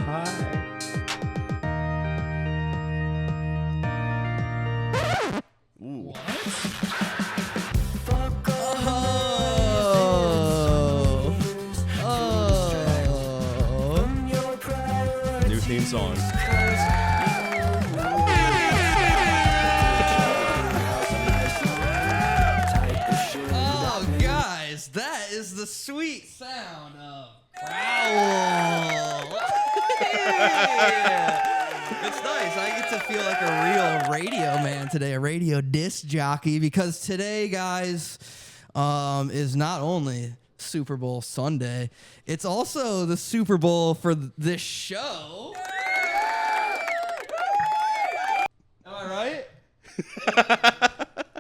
Hi. Ooh. New theme song. Oh, guys, that is the sweet sound of growl. It's nice. I get to feel like a real radio man today, a radio disc jockey, because today, guys, is not only Super Bowl Sunday, it's also the Super Bowl for this show. Am I right?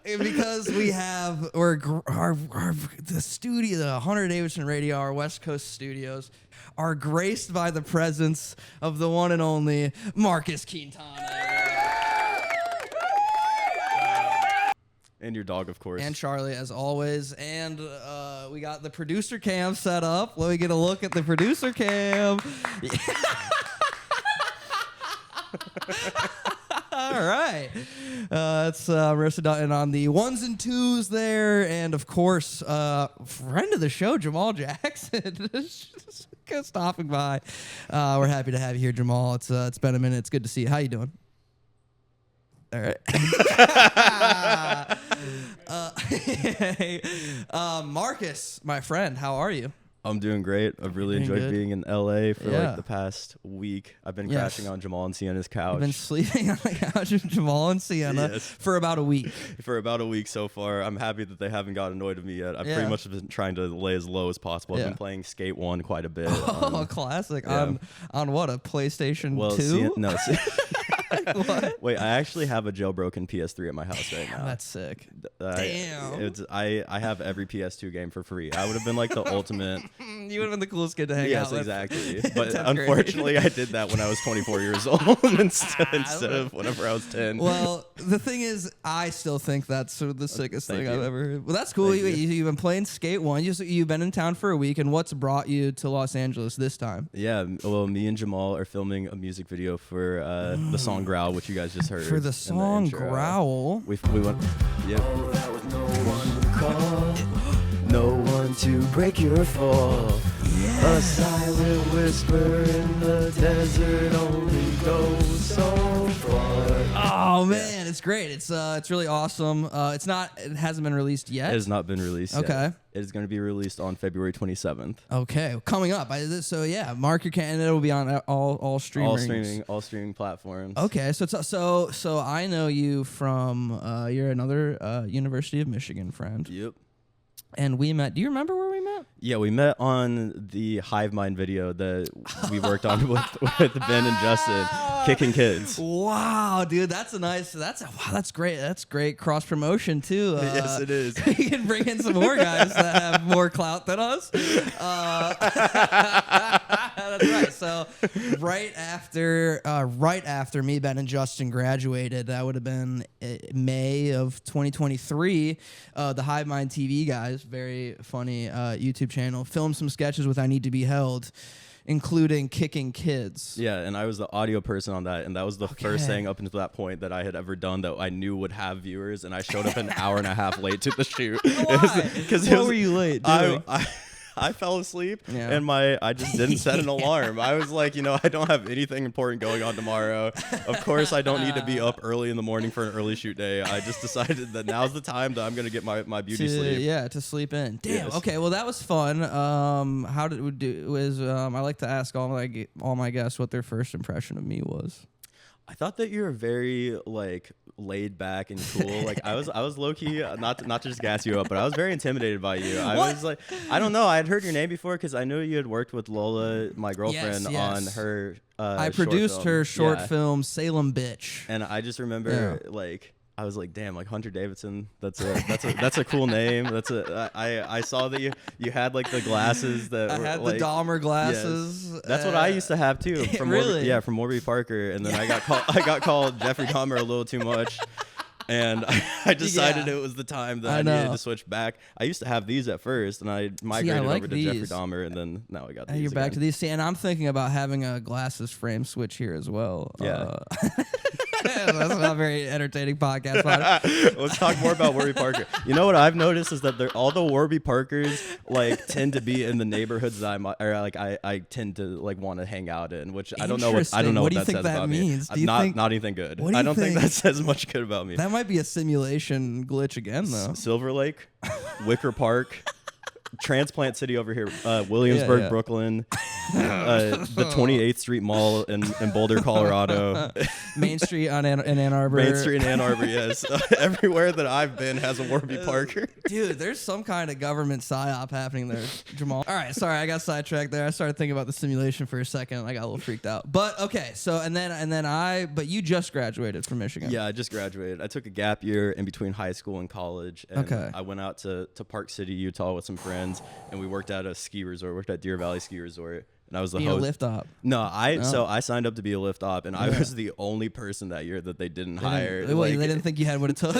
Because we have the studio, the Hunter Davidson Radio, our West Coast studios, are graced by the presence of the one and only Marcus Quintana. And your dog, of course. And Charlie, as always. And we got the producer cam set up. Let me get a look at the producer cam. All right. It's Marissa Dutton on the ones and twos there. And, of course, friend of the show, Jamal Jackson, stopping by. We're happy to have you here, Jamal. It's been a minute. It's good to see you. How you doing? All right. Marcus, my friend, how are you? I'm doing great. I've really enjoyed being in LA for like the past week. I've been crashing on Jamal and Sienna's couch. I've been sleeping on the couch with Jamal and Sienna for about a week. For about a week so far. I'm happy that they haven't got annoyed with me yet. I've pretty much been trying to lay as low as possible. I've been playing Skate 1 quite a bit. Oh, classic. On what, a PlayStation 2? What? Wait, I actually have a jailbroken PS3 at my house right now. That's sick. Damn. I have every PS2 game for free. I would have been like the ultimate. You would have been the coolest kid to hang out with. Yes, exactly. But unfortunately, I did that when I was 24 years old instead of whenever I was 10. Well, the thing is, I still think that's sort of the sickest thing I've ever heard. Well, that's cool. You've been playing Skate 1. You've been in town for a week, and what's brought you to Los Angeles this time? Yeah, well, me and Jamal are filming a music video for the song Growl, which you guys just heard. For the song Growl? We went... Yeah. No one to break your fall. Yes. A silent whisper in the desert only goes so far. Oh man, it's great. It's really awesome. It hasn't been released yet. It has not been released yet. Okay. It is going to be released on February 27th. Okay, coming up. So yeah, mark your calendar. It'll be on all streaming. All streaming platforms. Okay, so I know you from you're another University of Michigan friend. Yep. And we met. Do you remember where we met? Yeah, we met on the Hive Mind video that we worked on with Ben and Justin, kicking kids. Wow, dude, that's great. That's great cross promotion too. Yes, it is. We can bring in some more guys that have more clout than us. That's right. So right after me, Ben, and Justin graduated, that would have been May of 2023. The Hive Mind TV guys, very funny YouTube channel, filmed some sketches with I Need to Be Held, including kicking kids. Yeah, and I was the audio person on that, and that was the first thing up until that point that I had ever done that I knew would have viewers, and I showed up an hour and a half late to the shoot. Why? What were you late doing? I fell asleep, and I just didn't set an alarm. I was like, I don't have anything important going on tomorrow. Of course, I don't need to be up early in the morning for an early shoot day. I just decided that now's the time that I'm going to get my beauty sleep. Yeah, to sleep in. Damn. Yes. Okay, well, that was fun. How did we do? I like to ask all my guests what their first impression of me was. I thought that you were very laid back and cool. Like I was low key, not to just gas you up, but I was very intimidated by you. I was like, I don't know. I had heard your name before because I knew you had worked with Lola, my girlfriend, on her. I produced her short film Salem Bitch, and I just remember I was like, damn, like Hunter Davidson. That's a cool name. I saw that you had like the glasses that I had the Dahmer glasses. Yes. That's what I used to have too. From really? from Warby Parker, and then I got called Jeffrey Dahmer a little too much. And I decided it was the time that I needed to switch back. I used to have these at first, and I migrated over to Jeffrey Dahmer, and then now we got these. You're again. back to these. See, and I'm thinking about having a glasses frame switch here as well. Yeah. That's not a very entertaining podcast. Let's talk more about Warby Parker. You know what I've noticed is that all the Warby Parkers like tend to be in the neighborhoods that I tend to like want to hang out in, which I don't know what that says about me. Not anything good. I don't think that says much good about me. That might be a simulation glitch again, though. Silver Lake, Wicker Park. Transplant City over here, Williamsburg, Brooklyn, the 28th Street Mall in Boulder, Colorado. Main Street in Ann Arbor. Main Street in Ann Arbor, yes. Everywhere that I've been has a Warby Parker. Dude, there's some kind of government psyop happening there, Jamal. All right, sorry, I got sidetracked there. I started thinking about the simulation for a second, and I got a little freaked out. But okay, so but you just graduated from Michigan. Yeah, I just graduated. I took a gap year in between high school and college, and I went out to Park City, Utah with some friends. And we worked at a ski resort, worked at Deer Valley Ski Resort. And I was the host. A lift op. No, so I signed up to be a lift op, and I was the only person that year that they didn't hire. They didn't think you had what it took?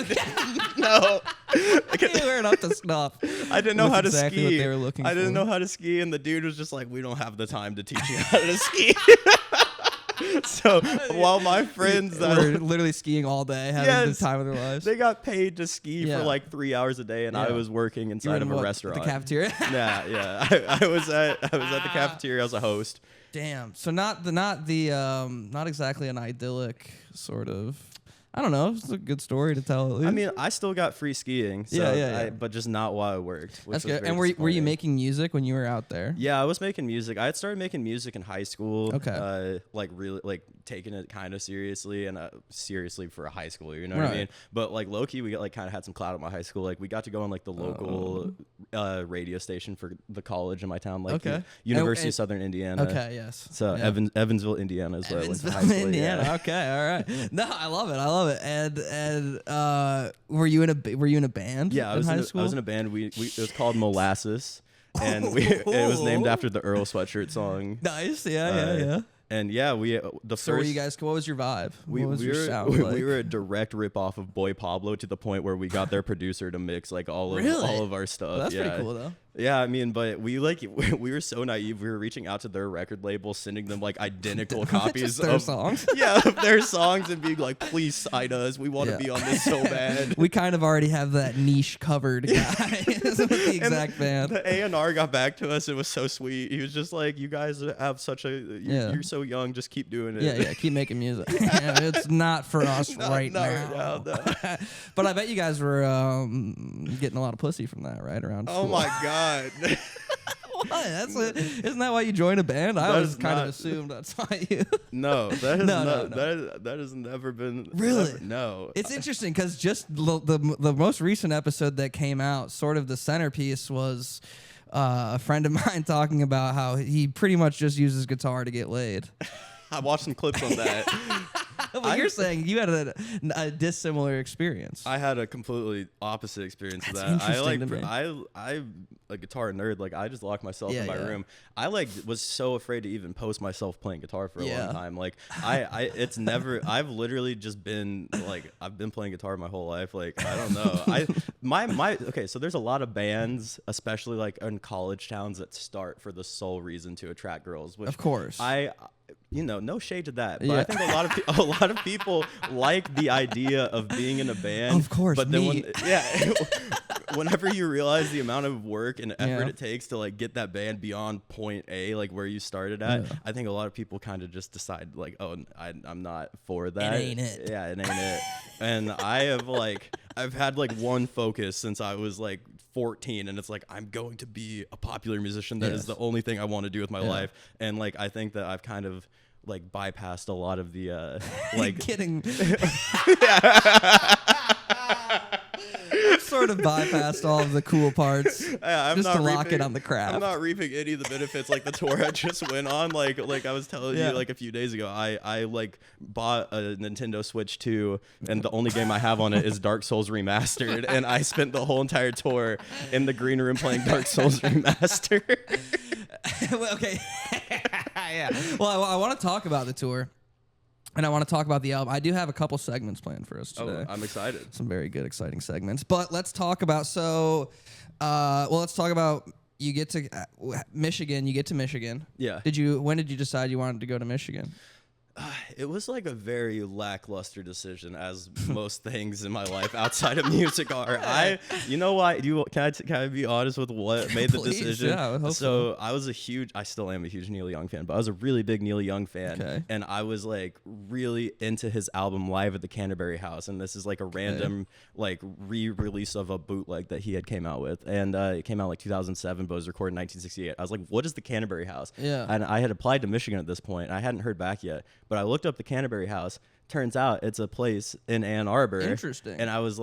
No. You weren't up to snuff. I didn't know how to exactly ski. What they were looking I didn't for. know how to ski, and the dude was just like, we don't have the time to teach you how to ski. So while my friends were literally skiing all day, having the time of their lives, they got paid to ski for like 3 hours a day, and I was working inside of a restaurant, the cafeteria. I was at the cafeteria as a host. Damn. So not exactly an idyllic sort of. I don't know. It's a good story to tell. At least. I mean, I still got free skiing. So but just not while I worked. That's good. And were you making music when you were out there? Yeah, I was making music. I had started making music in high school. Okay. Like really, like taking it kind of seriously and seriously for a high schooler. You know what I mean? But like low key, we got like kind of had some clout at my high school. Like we got to go on like the local radio station for the college in my town, like University of Southern Indiana. Okay. Yes. So Evansville, Indiana is where I went to high school. Indiana. Yeah. Okay. All right. No, I love it. And were you in a band? Yeah, in high school? I was in a band. It was called Molasses, and it was named after the Earl Sweatshirt song. Nice. Yeah. And yeah, So were you guys? What was your vibe? What was your sound like? We were a direct ripoff of Boy Pablo to the point where we got their producer to mix like all of our stuff. Well, that's pretty cool though. Yeah, I mean, but we were so naive. We were reaching out to their record label, sending them like identical copies of their songs. Yeah, of their songs, and being like, "Please sign us. We want to be on this so bad." We kind of already have that niche covered, guy. With the exact band. The A&R got back to us. It was so sweet. He was just like, "You guys have such a you're so young. Just keep doing it." Yeah. Keep making music. It's not for us right now. No. But I bet you guys were getting a lot of pussy from that, right? Around school. Oh my god. What? Isn't that why you joined a band? I always kind of assumed that's why you. No, that has never been. Really? No. It's interesting because just the most recent episode that came out, sort of the centerpiece was a friend of mine talking about how he pretty much just uses guitar to get laid. I watched some clips on that. But you're saying you had a dissimilar experience. I had a completely opposite experience of that. I'm a guitar nerd. Like I just locked myself in my room. I was so afraid to even post myself playing guitar for a long time. Like I've literally just been like, I've been playing guitar my whole life. Like I don't know. Okay, so there's a lot of bands, especially like in college towns, that start for the sole reason to attract girls. Which of course. No shade to that, but I think a lot of people like the idea of being in a band. Of course, but then whenever you realize the amount of work and effort it takes to like get that band beyond point A, like where you started at, I think a lot of people kind of just decide like, oh, I'm not for that. It ain't it. Yeah, it ain't it. And I've had like one focus since I was like 14, and it's like I'm going to be a popular musician. That is the only thing I want to do with my life. And like I think that I've kind of like bypassed a lot of the like kidding. Sort of bypassed all of the cool parts just to lock it on the craft. I'm not reaping any of the benefits like the tour I just went on. Like I was telling you like a few days ago, I like bought a Nintendo Switch 2, and the only game I have on it is Dark Souls Remastered, and I spent the whole entire tour in the green room playing Dark Souls Remastered. Well, okay. Yeah. Well, I want to talk about the tour. and I want to talk about the album. I do have a couple segments planned for us today. I'm excited. Some very good, exciting segments. But let's talk about you get to Michigan. You get to Michigan. Yeah. When did you decide you wanted to go to Michigan? It was like a very lackluster decision, as most things in my life outside of music are. You know why? Can I be honest with what made the decision? Yeah, I hope so I still am a huge Neil Young fan, but I was a really big Neil Young fan, Okay. and I was like really into his album Live at the Canterbury House, and this is like a random like re-release of a bootleg that he had came out with, and it came out like 2007, but it was recorded in 1968. I was like, what is the Canterbury House? Yeah. And I had applied to Michigan at this point. I hadn't heard back yet. But I looked up the Canterbury House. Turns out it's a place in Ann Arbor. Interesting. And I was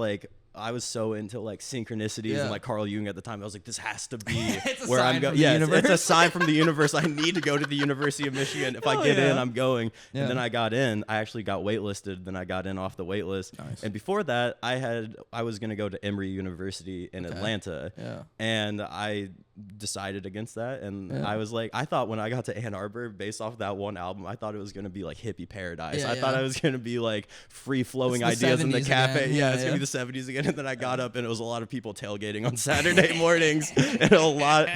so into like synchronicities and like Carl Jung at the time. I was like, this has to be where I'm going. Yeah, it's a sign from the universe. I need to go to the University of Michigan. If I get in, I'm going. Yeah. And then I got in. I actually got waitlisted. Then I got in off the wait list. Nice. And before that, I was going to go to Emory University in Atlanta. Yeah. And I decided against that. And I was like, I thought when I got to Ann Arbor, based off that one album, I thought it was going to be like hippie paradise. I thought I was going to be like free flowing ideas in the cafe. Again. It's going to be the 70s again. And then I got up and it was a lot of people tailgating on Saturday mornings and a lot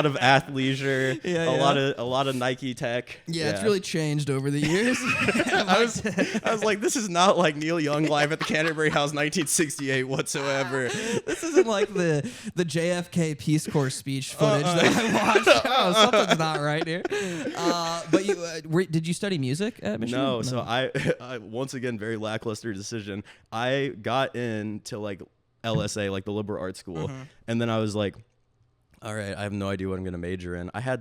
of athleisure, a lot of Nike tech. Yeah, it's really changed over the years. I was like, this is not like Neil Young Live at the Canterbury House 1968 whatsoever. This isn't like the JFK Peace Corps speech footage that I watched. Oh, something's not right here. But did you study music at Michigan? No. So I once again, very lackluster decision. I got into like LSA, like the liberal arts school, and then I was like, all right, I have no idea what I'm going to major in. I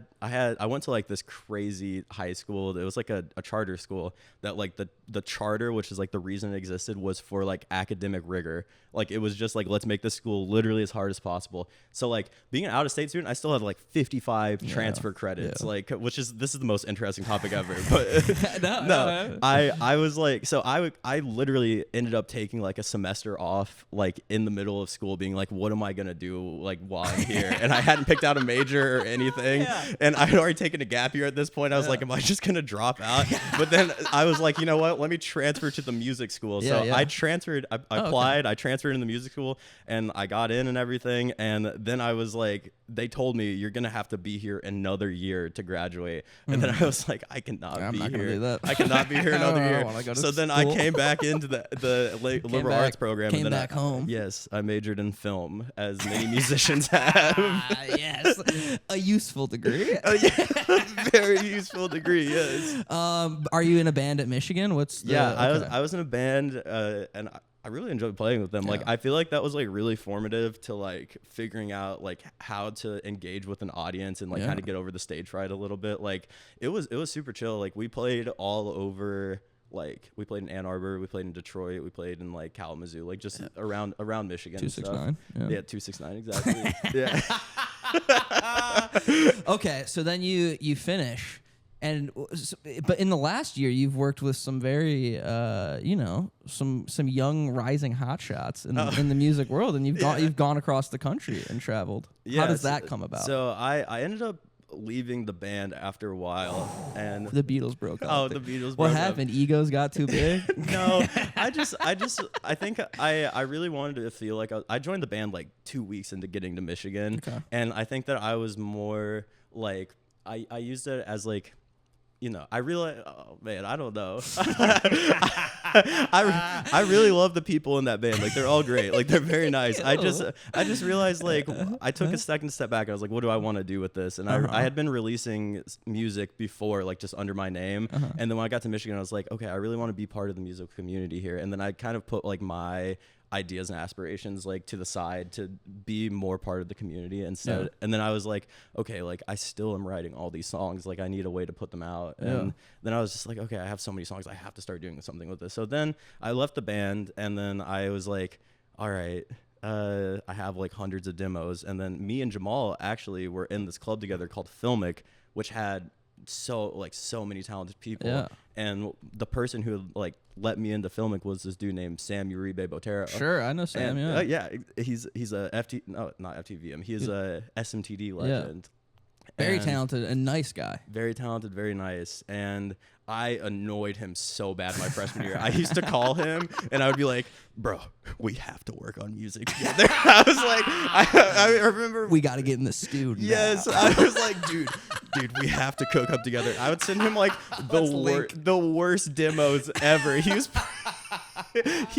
went to like this crazy high school. It was like a charter school that like the charter, which is like the reason it existed, was for like academic rigor. Like it was just like, let's make this school literally as hard as possible. So like being an out-of-state student, I still had like 55 transfer credits, like this is the most interesting topic ever. But no, I was like, so I literally ended up taking like a semester off, like in the middle of school, being like, what am I gonna do like while I'm here? And I hadn't picked out a major or anything, and I had already taken a gap year at this point. I was like, am I just gonna drop out? But then I was like, you know what? Let me transfer to the music school. So I transferred. I applied. I transferred in the music school, and I got in and everything. And then I was like, they told me you're gonna have to be here another year to graduate. And then I was like, I cannot be here. I cannot be here another year. So then I came back into the liberal arts program. Came and then back home. Yes, I majored in film, as many musicians have. Yes, a useful degree. Very useful degree. Yes. Are you in a band at Michigan? I was in a band, and I really enjoyed playing with them. Like I feel like that was like really formative to like figuring out like how to engage with an audience and like kind of get over the stage fright a little bit. Like it was super chill. Like we played all over. Like we played in Ann Arbor, we played in Detroit, we played in like Kalamazoo, like just around Michigan. 269. Yeah, 269 exactly. Yeah. Okay, so then you finish, but in the last year you've worked with some very some young rising hotshots in the music world, and you've gone across the country and traveled. How does that come about? So I ended up leaving the band after a while, and the Beatles broke up. Oh, the Beatles. What happened? Egos got too big? No, I think I really wanted to feel like I joined the band like 2 weeks into getting to Michigan, and I think that I was more like I used it as like, I realized, oh man, I don't know. I really love the people in that band. Like they're all great. Like they're very nice. I just realized like I took a second step back. I was like, what do I want to do with this? And I had been releasing music before, like just under my name. And then when I got to Michigan, I was like, okay, I really want to be part of the music community here. And then I kind of put like my ideas and aspirations like to the side to be more part of the community instead. And then I was like, okay, like I still am writing all these songs, like I need a way to put them out. And then I was just like, okay, I have so many songs, I have to start doing something with this. So then I left the band, and then I was like, all right, I have like hundreds of demos. And then me and Jamal actually were in this club together called Filmic, which had so many talented people. And the person who like let me into Filmic was this dude named Sam Uribe Botero. Sure, I know Sam. He's a not FTVM. He's a SMTD legend. Very talented and nice guy. Very talented, very nice. And I annoyed him so bad my freshman year. I used to call him and I would be like, bro, we have to work on music together. I was like, I remember. We got to get in the studio. Yes. I was like, dude, we have to cook up together. I would send him like the worst demos ever. He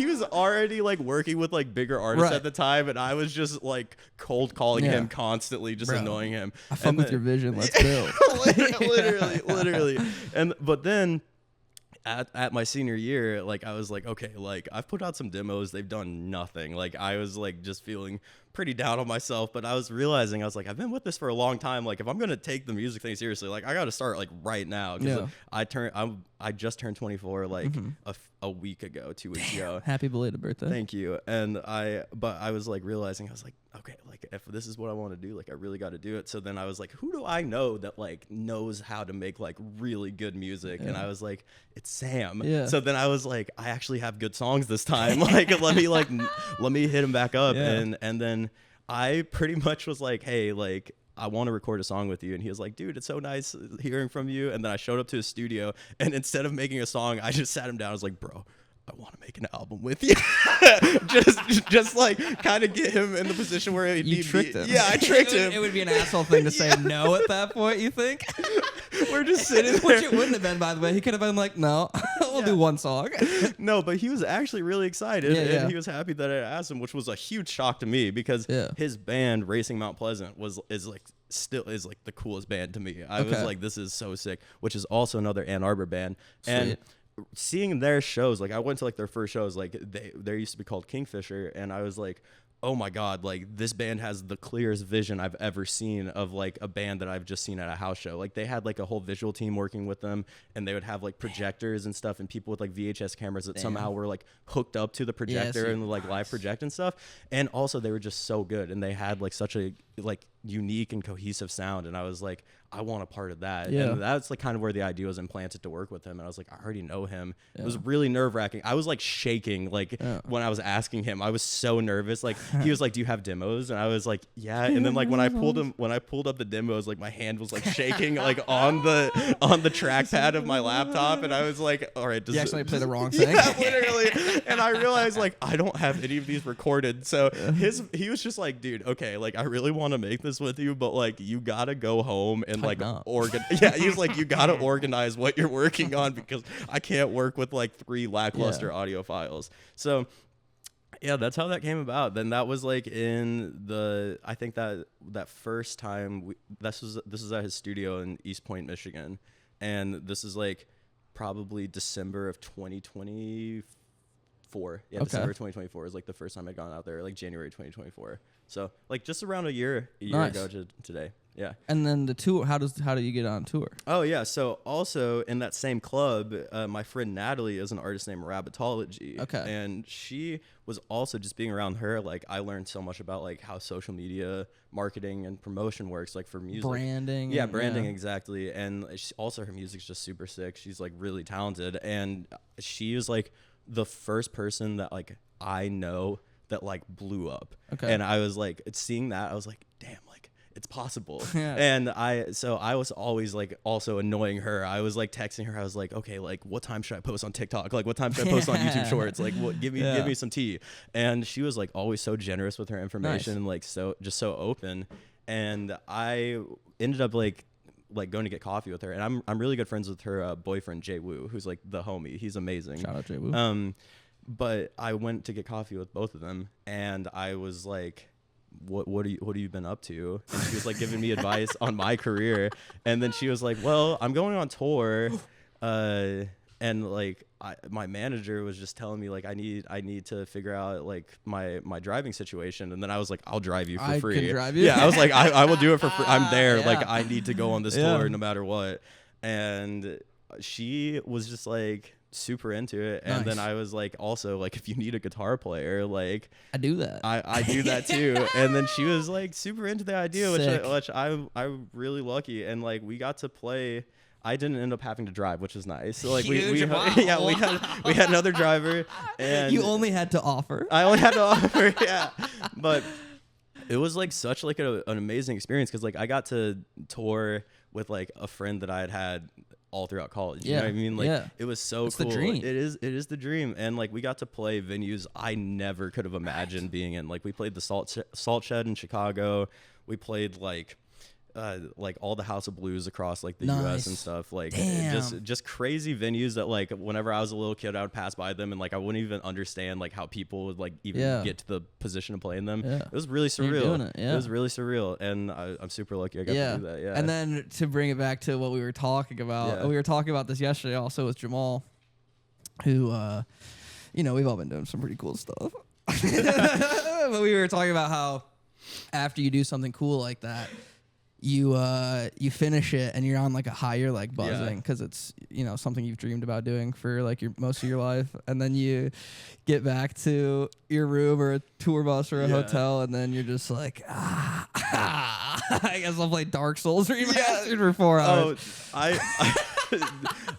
was already like working with like bigger artists at the time, and I was just like cold calling him constantly, just annoying him. I fuck with your vision. Let's build. literally. But then at my senior year, like I was like, okay, like I've put out some demos, they've done nothing. Like I was like just feeling pretty down on myself, but I was realizing, I was like, I've been with this for a long time. Like if I'm gonna take the music thing seriously, like I got to start like right now, because I just turned 24 like a week ago, 2 weeks ago. Happy belated birthday. Thank you. And I was like realizing, I was like, okay, like if this is what I want to do, like I really got to do it. So then I was like, who do I know that like knows how to make like really good music? And I was like, it's Sam. So then I was like, I actually have good songs this time. Like let me hit him back up. And then I pretty much was like, hey, like I want to record a song with you. And he was like, dude, it's so nice hearing from you. And then I showed up to his studio, and instead of making a song, I just sat him down. I was like, bro, I want to make an album with you. just like kind of get him in the position where you tricked him. Yeah, I tricked him. It would be an asshole thing to say no at that point, you think? We're just sitting there. Which it wouldn't have been, by the way. He could have been like, no, we'll do one song. No, but he was actually really excited, and he was happy that I asked him, which was a huge shock to me, because his band, Racing Mount Pleasant, is like the coolest band to me. I was like, this is so sick, which is also another Ann Arbor band. Sweet. And seeing their shows, like I went to like their first shows, like they used to be called Kingfisher, and I was like, oh my God, like this band has the clearest vision I've ever seen of like a band that I've just seen at a house show. Like they had like a whole visual team working with them, and they would have like projectors and stuff, and people with like VHS cameras that somehow were like hooked up to the projector and like live project and stuff. And also they were just so good, and they had like such a like unique and cohesive sound, and I was like, I want a part of that. And that's like kind of where the idea was implanted to work with him. And I was like, I already know him. It was really nerve-wracking. I was like shaking like when I was asking him. I was so nervous. Like he was like, do you have demos? And I was like, yeah. And then like when I pulled up the demos, like my hand was like shaking like on the trackpad of my laptop, and I was like, all right, you actually play the wrong thing. Yeah, literally. And I realized like I don't have any of these recorded. So he was just like, dude, okay, like I really want to make this with you, but like you gotta go home and like he was like, you gotta organize what you're working on, because I can't work with like 3 lackluster audio files. So yeah, that's how that came about. Then that was like I think that first time this was at his studio in East Point, Michigan, and this is like probably December of 2024. Yeah, December 2024 is like the first time I'd gone out there, like January 2024. So like just around a year ago to today. Yeah. And then the tour, how do you get on tour? Oh yeah, so also in that same club, my friend Natalie is an artist named Rabbitology. Okay. And she was also, just being around her, like I learned so much about like how social media marketing and promotion works, like for music. Branding. Yeah, branding, exactly. And also her music's just super sick. She's like really talented, and she is like the first person that like I know that like blew up. Okay. And I was like, seeing that, I was like, damn, like it's possible. And I was always like also annoying her. I was like texting her. I was like, okay, like what time should I post on TikTok? Like what time should I post on YouTube Shorts? Like give me some tea. And she was like always so generous with her information and like so open. And I ended up like going to get coffee with her, and I'm really good friends with her boyfriend Jay Woo, who's like the homie. He's amazing. Shout out Jay Woo. But I went to get coffee with both of them, and I was like, what have you been up to? And she was like giving me advice on my career, and then she was like, well, I'm going on tour, and like my manager was just telling me like I need to figure out like my driving situation. And then I was like, I'll drive you for free. I can drive you? Yeah, I was like, I will do it for free. I'm there. Yeah. Like I need to go on this tour no matter what. And she was just like super into it. And then I was like, also like, if you need a guitar player, like I do that. I do that too. And then she was like super into the idea, which I'm really lucky. And like we got to play. I didn't end up having to drive, which is nice. So like we had another driver, and you only had to offer. I only had to offer, yeah. But it was like such like an amazing experience because like I got to tour with like a friend that I had all throughout college. You know what I mean? Like it was so it's cool. The dream. It is the dream. And like we got to play venues I never could have imagined being in. Like we played the Salt Shed in Chicago. We played like all the House of Blues across like the US and stuff, like just crazy venues that like whenever I was a little kid I would pass by them and like I wouldn't even understand like how people would like even get to the position of playing them. It was really surreal. It was really surreal, and I'm super lucky I got to do that. And then to bring it back to what we were talking about, we were talking about this yesterday also with Jamal, who you know, we've all been doing some pretty cool stuff. But we were talking about how after you do something cool like that, you finish it and you're on like a high, you're like buzzing because it's, you know, something you've dreamed about doing for like your most of your life, and then you get back to your room or a tour bus or a hotel, and then you're just like, I guess I'll play Dark Souls remastered for 4 hours.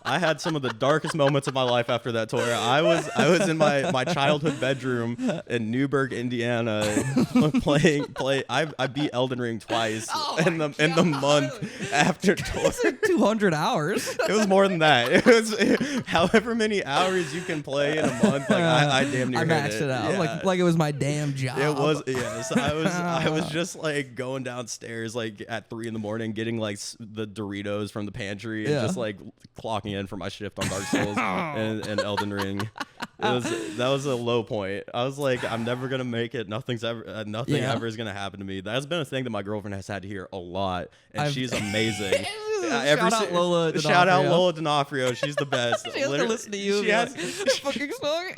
I had some of the darkest moments of my life after that tour. I was in my childhood bedroom in Newburgh, Indiana, I beat Elden Ring twice in the month after tour. It's like 200 hours. It was more than that. It was however many hours you can play in a month. Like I damn near maxed it out. Yeah. Like it was my damn job. It was, yes. I was just like going downstairs like at 3 a.m, getting like the Doritos from the pantry and just like clocking in for my shift on Dark Souls and Elden Ring. That was a low point. I was like, I'm never gonna make it. Nothing ever is gonna happen to me. That's been a thing that my girlfriend has had to hear a lot, and she's amazing. Shout out Lola D'Onofrio. Shout out Lola D'Onofrio. She's the best. She has to listen to you. She has, fucking song.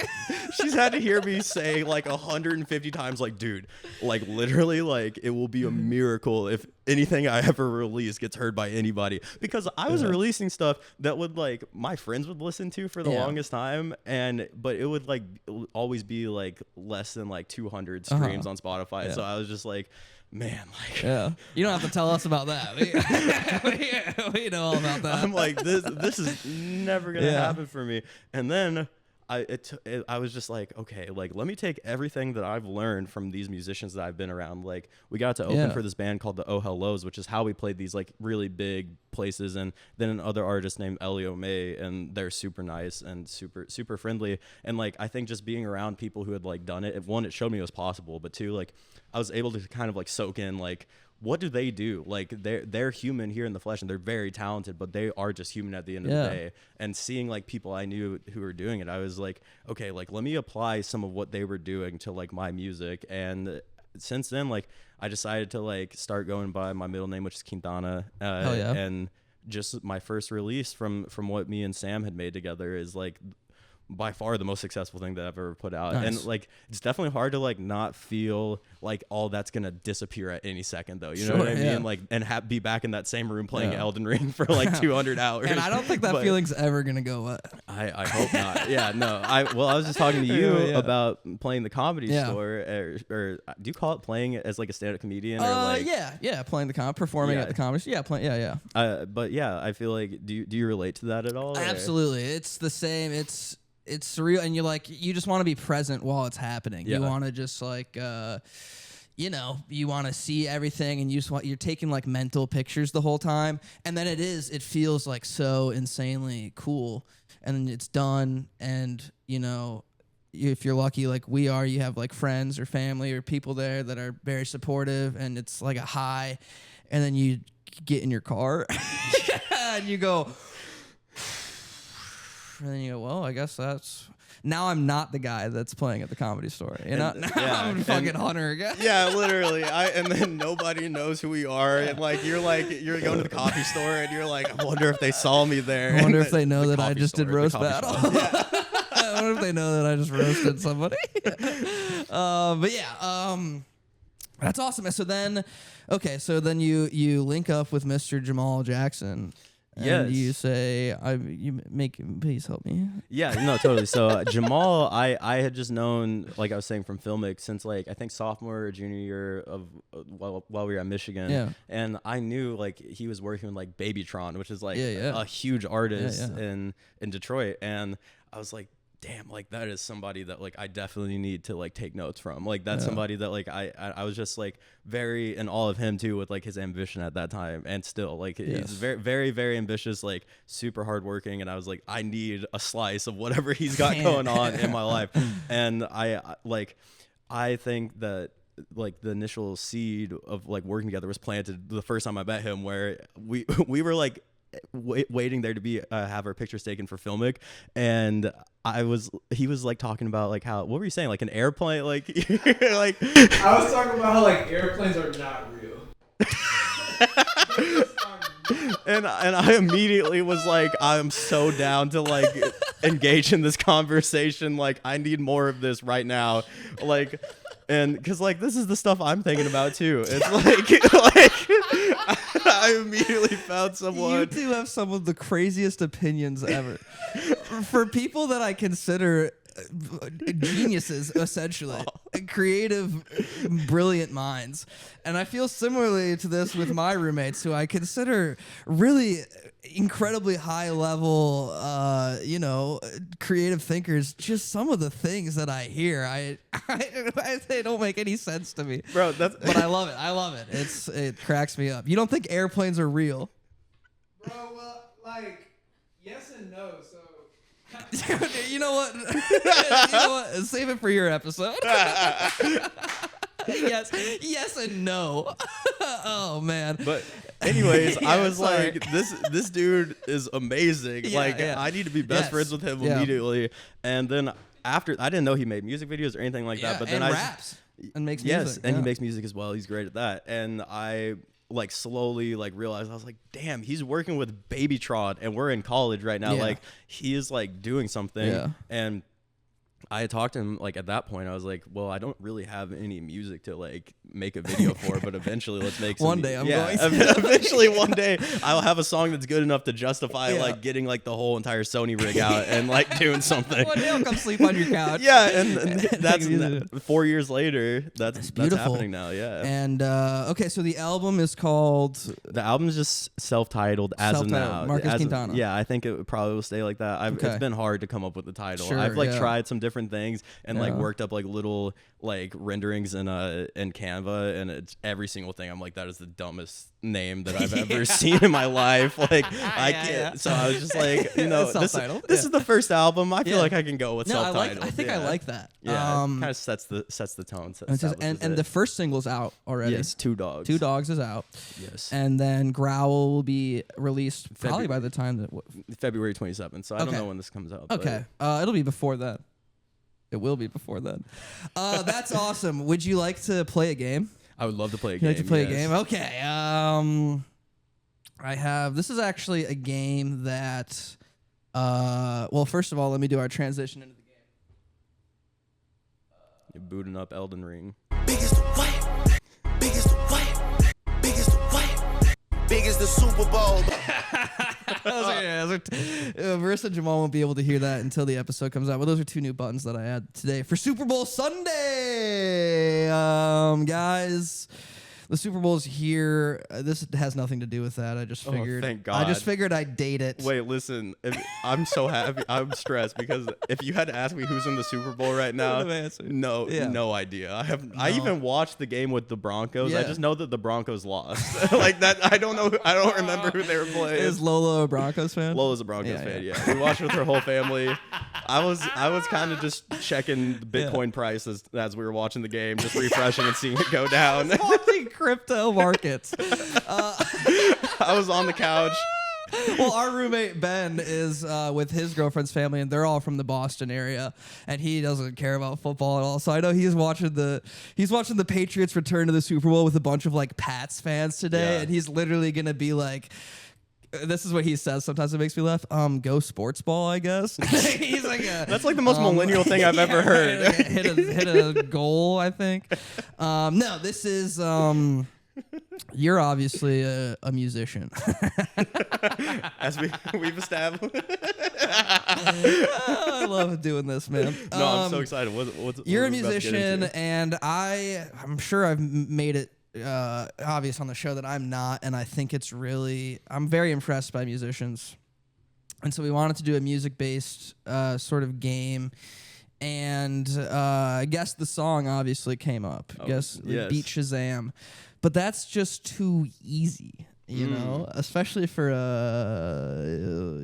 She's had to hear me say like 150 times, like, dude, like literally, like it will be a miracle if anything I ever release gets heard by anybody, because I was releasing stuff that would like my friends would listen to for the longest time, but it would like always be like less than like 200 streams on Spotify. So I was just like, man, like, you don't have to tell us about that. We know all about that. I'm like, this is never gonna happen for me. And then I was just like, okay, like let me take everything that I've learned from these musicians that I've been around. Like we got to open for this band called the Oh Hellos, which is how we played these like really big places, and then another artist named Elio May, and they're super nice and super friendly. And like I think just being around people who had like done it, one, it showed me it was possible, but two, like I was able to kind of like soak in like, what do they do? Like they're human here in the flesh, and they're very talented, but they are just human at the end of the day. And seeing like people I knew who were doing it, I was like, okay, like let me apply some of what they were doing to like my music. And since then, like I decided to like start going by my middle name, which is Quintana. And just my first release from what me and Sam had made together is like by far the most successful thing that I've ever put out. And like it's definitely hard to like not feel like all that's gonna disappear at any second, though, you know what I mean? Like, and be back in that same room playing Elden Ring for like 200 hours. And I don't think that feeling's ever gonna go away. I hope not. I was just talking to you about playing the Comedy Store, or do you call it playing as like a stand-up comedian, or like playing performing at the Comedy but yeah, I feel like do you relate to that at all? Absolutely. It's the same. It's surreal, and you just want to be present while it's happening. You want to just like you want to see everything, and you're taking like mental pictures the whole time, and then it feels like so insanely cool, and it's done. And if you're lucky like we are, you have like friends or family or people there that are very supportive, and it's like a high. And then you get in your car and you go, and then you go, well, I guess that's... Now I'm not the guy that's playing at the Comedy Store. Now I'm fucking Hunter again. Yeah, literally. And then nobody knows who we are. And like you're going to the coffee store, and you're like, I wonder if they saw me there. I wonder if they know that I just did roast battle. I wonder if they know that I just roasted somebody. That's awesome. So then you link up with Mr. Jamal Jackson. And you say, please help me. Yeah, no, totally. So Jamal, I had just known, like I was saying, from Filmic since like I think sophomore or junior year of while we were at Michigan. Yeah. And I knew like he was working with like Babytron, which is like a huge artist in Detroit. And I was like, damn, like that is somebody that like I definitely need to like take notes from. Like that's somebody that like I was just like very in awe of him too, with like his ambition at that time, and still like he's very very very ambitious, like super hardworking, and I was like, I need a slice of whatever he's got going on in my life. And I think that like the initial seed of like working together was planted the first time I met him, where we were like waiting there to be have our pictures taken for filmic, and he was like talking about like how, what were you saying, like an airplane, like like I was talking about how like airplanes are not real. and I immediately was like, I'm so down to like engage in this conversation, like I need more of this right now, like. And because like this is the stuff I'm thinking about too. It's like I immediately found someone. You do have some of the craziest opinions ever. For people that I consider geniuses, essentially, creative, brilliant minds. And I feel similarly to this with my roommates, who I consider really incredibly high level, creative thinkers. Just some of the things that I hear, they don't make any sense to me, bro. But I love it. I love it. It cracks me up. You don't think airplanes are real, bro? Well, like yes and no. So. You know what? You know what? Save it for your episode. Yes and no. Oh man. But anyways, Yeah, I was sorry. like, this dude is amazing. Yeah. I need to be best friends with him immediately. And then after, I didn't know he made music videos or anything like that. But then and raps and makes yes, music. and he makes music as well. He's great at that. And I like slowly like realized, I was like, damn, he's working with Baby Trot, and we're in college right now. Yeah. Like he is like doing something. Yeah. And I had talked to him like at that point. I was like, well, I don't really have any music to like make a video for, but eventually let's make some. One day I'm going to. Eventually one day I'll have a song that's good enough to justify like getting like the whole entire Sony rig out and like doing something. One day I'll come sleep on your couch. Yeah, and that's 4 years later. That's happening now. Yeah. And okay, so the album is called. The album's just self-titled as of now. Marcus Quintana. Yeah, I think it probably will stay like that. It's been hard to come up with the title. Sure, I've like tried some different things and like Yeah. worked up like little like renderings in Canva, and it's every single thing I'm like, that is the dumbest name that I've ever seen in my life. Like I can't. Yeah. So I was just like, Self-titled. this is the first album. I feel like I can go with self-titled. I think I like that. Yeah, kind of sets the tone. And the first single's out already. Yes, Two Dogs. Two Dogs is out. Yes. And then Growl will be released probably by the time that. February 27th. So I don't know when this comes out. Okay. It'll be before that. It will be before then. That's awesome. Would you like to play a game? I would love to play a You'd game. like to play a game? Okay. I have. This is actually a game that. Well, first of all, let me do our transition into the game. You're booting up Elden Ring. Biggest what? Biggest what? Biggest what? Biggest the Super Bowl. Marissa and Jamal won't be able to hear that until the episode comes out. But those are two new buttons that I add today for Super Bowl Sunday. Guys, the Super Bowl is here. This has nothing to do with that. I just figured. Thank God. I just figured I'd date it. Wait, listen. I'm so happy. I'm stressed because if you had to ask me who's in the Super Bowl right now, no idea. I even watched the game with the Broncos. Yeah. I just know that the Broncos lost. Like that. I don't know. I don't remember who they were playing. Is Lola a Broncos fan? Lola's a Broncos fan. Yeah, we watched with her whole family. I was kind of just checking the Bitcoin prices as we were watching the game, just refreshing and seeing it go down. Watching crypto markets. I was on the couch. Well, our roommate Ben is with his girlfriend's family, and they're all from the Boston area, and he doesn't care about football at all. So I know he's watching the Patriots return to the Super Bowl with a bunch of like Pats fans today, and he's literally gonna be like. This is what he says. Sometimes it makes me laugh. Go sports ball, I guess. He's like that's like the most millennial thing I've ever heard. hit a goal, I think. No, this is. You're obviously a musician. As we've established. I love doing this, man. No, I'm so excited. You're a musician, and I'm sure I've made it obvious on the show that I'm not, and I think I'm very impressed by musicians. And so we wanted to do a music-based sort of game. And Guess the Song obviously came up. Yes. Beat Shazam. But that's just too easy, you know, especially for a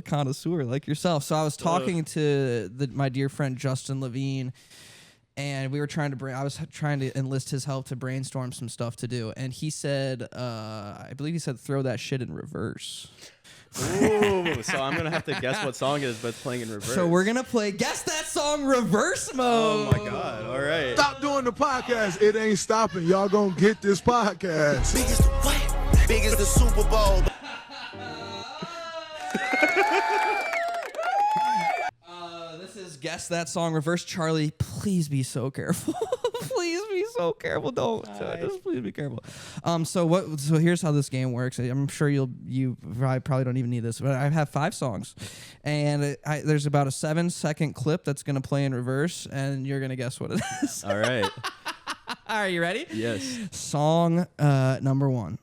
connoisseur like yourself. So I was talking to my dear friend Justin Levine, and we were I was trying to enlist his help to brainstorm some stuff to do. And he said, I believe he said, throw that shit in reverse. Ooh, so I'm gonna have to guess what song it is, but it's playing in reverse. So we're gonna play Guess That Song reverse mode. Oh my god! All right. Stop doing the podcast. It ain't stopping. Y'all gonna get this podcast. Big as the what? Big as the Super Bowl. This is Guess That Song reverse. Charlie, please be so careful. Please be so careful. Don't. Just please be careful. So here's how this game works. I'm sure you probably don't even need this, but I have 5 songs, and there's about a 7-second clip that's gonna play in reverse, and you're gonna guess what it is. All right. Are you ready? Yes. Song number 1.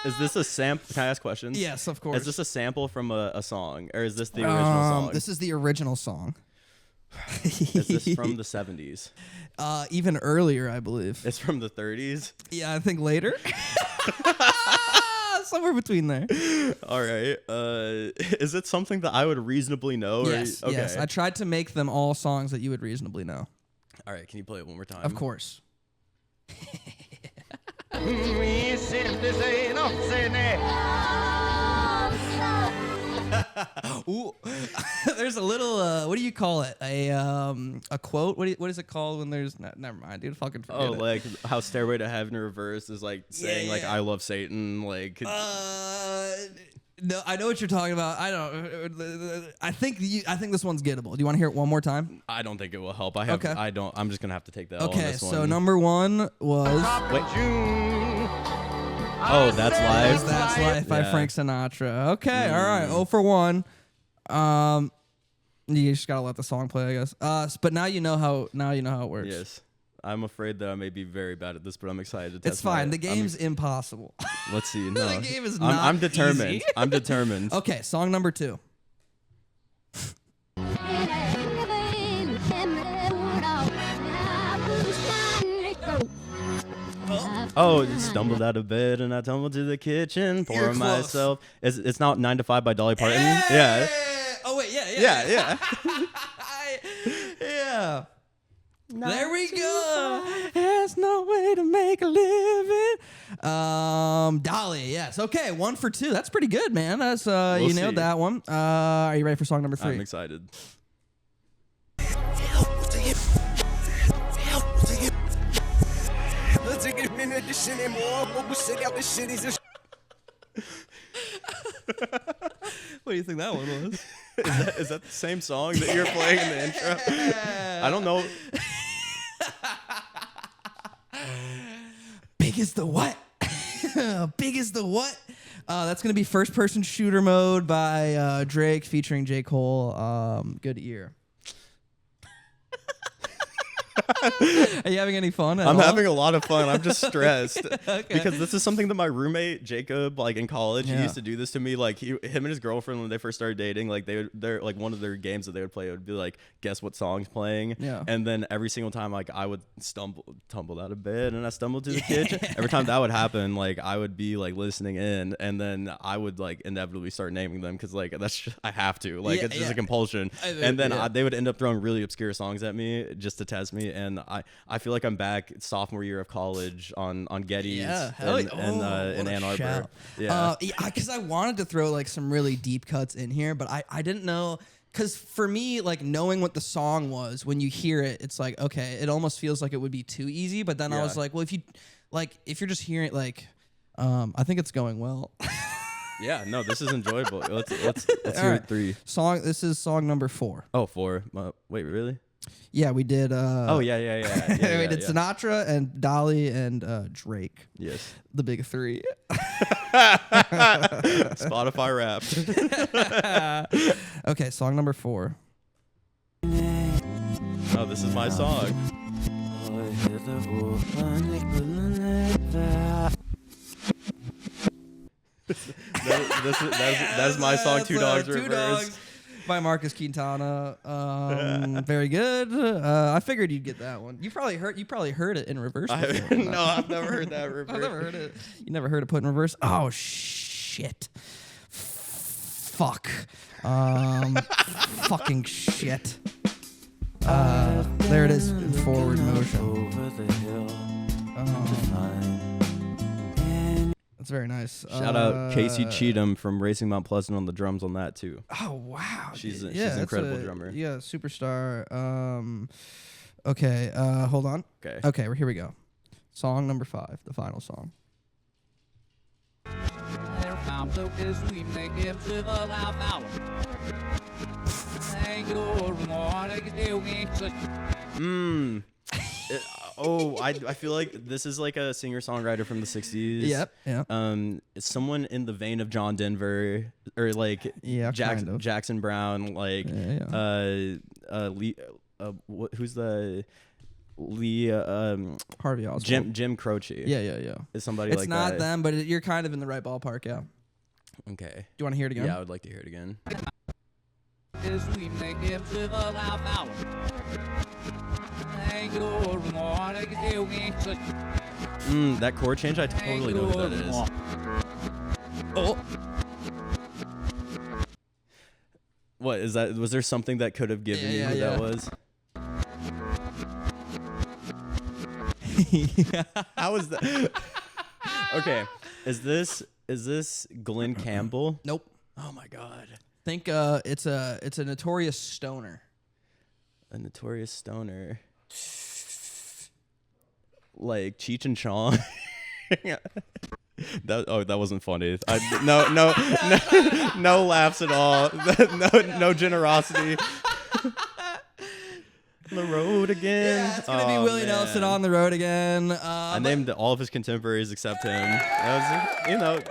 Is this a sample? Can I ask questions? Yes, of course. Is this a sample from a song, or is this the original song? This is the original song. Is this from the 70s? Even earlier, I believe. It's from the 30s? Yeah, I think later. Somewhere between there. All right. Is it something that I would reasonably know? Yes, Okay. yes. I tried to make them all songs that you would reasonably know. All right, can you play it one more time? Of course. Ooh, there's a little. What do you call it? A quote. What is it called when there's? Never mind, dude. Fucking forget it. Like how Stairway to Heaven reverse is like saying like I love Satan. Like. No, I know what you're talking about. I don't. I think this one's gettable. Do you want to hear it one more time? I don't think it will help. I don't. I'm just gonna have to take that. Okay, on this so one. number 1 was. Wait. Oh, That's Life. That's Life by Yeah. Frank Sinatra. Okay, all right. 0 for 1. You just gotta let the song play, I guess. But now you know how it works. Yes. I'm afraid that I may be very bad at this, but I'm excited to test It's fine. my- The game's impossible. Let's see. No. The game is I'm not determined. easy. I'm determined. Okay, song number 2. Oh, stumbled out of bed and I tumbled to the kitchen, You're pouring close. myself. It's not 9 to 5 by Dolly Parton. Yeah. Oh wait, yeah. Yeah. Yeah. There we go. There's no way to make a living. Dolly, yes. Okay, 1 for 2. That's pretty good, man. That's you nailed see. that one. Are you ready for song number 3? I'm excited. What do you think that one was? Is that the same song that you're playing in the intro? I don't know. Big as the what? Big as the what? That's gonna be first person shooter mode by Drake featuring J. Cole. Good ear. Are you having any fun? I'm having a lot of fun. I'm just stressed Okay. because this is something that my roommate Jacob, like in college, he Yeah. used to do this to me. Like him and his girlfriend when they first started dating, like they're like one of their games that they would play would be like guess what song's playing. Yeah. And then every single time like I would tumble out of bed and I stumbled to the kitchen. Every time that would happen, like I would be like listening in and then I would like inevitably start naming them because like that's just, I have to like Yeah, it's just yeah. a compulsion. And then Yeah. they would end up throwing really obscure songs at me just to test me. And I feel like I'm back sophomore year of college on Getty's Yeah, hell in, yeah. in What a Ann Arbor. shout. Yeah. Because I wanted to throw like some really deep cuts in here, but I didn't know. Because for me, like knowing what the song was, when you hear it, it's like, okay, it almost feels like it would be too easy. But then I Yeah. was like, well, if you're just hearing like, I think it's going well. Yeah, no, this is enjoyable. Let's All hear right. it 3. This is song number 4. Oh, 4. Wait, really? Yeah, we did. Oh, yeah. We did Sinatra and Dolly and Drake, Yes. the big 3. Spotify Wrapped. Okay, song number 4. Oh, this is my song. That's my song, Two Dogs Two Reverse. Dogs by Marcus Quintana. Very good. I figured you'd get that one. You probably heard it in reverse. Before, No, I've never heard that reverse. I've never heard it. You never heard it put in reverse? Oh shit. Fuck. Fucking shit. There it is in forward motion. That's very nice. Shout out Casey Cheatham from Racing Mount Pleasant on the drums on that too. Oh wow, she's an incredible drummer. Yeah, superstar. Okay, hold on. Okay, here we go. Song number 5, the final song. I feel like this is like a singer-songwriter from the 60s. Yep. It's someone in the vein of John Denver or like Jackson Brown, like Lee. Who's the Lee? Harvey Oswald. Jim Croce. Yeah. Is somebody it's like not that? them, but you're kind of in the right ballpark. Yeah. Okay. Do you want to hear it again? Yeah, I would like to hear it again. That chord change, I totally know what that is. Oh. What is that? Was there something that could have given you who that was? How is that? Okay, is this Glenn Campbell? Nope. Oh my god. Think it's a notorious stoner. A notorious stoner. Like Cheech and Chong. That wasn't funny. No laughs at all. No generosity. The road again. Yeah, it's gonna be Willie Nelson on the road again. I named all of his contemporaries except him. That was,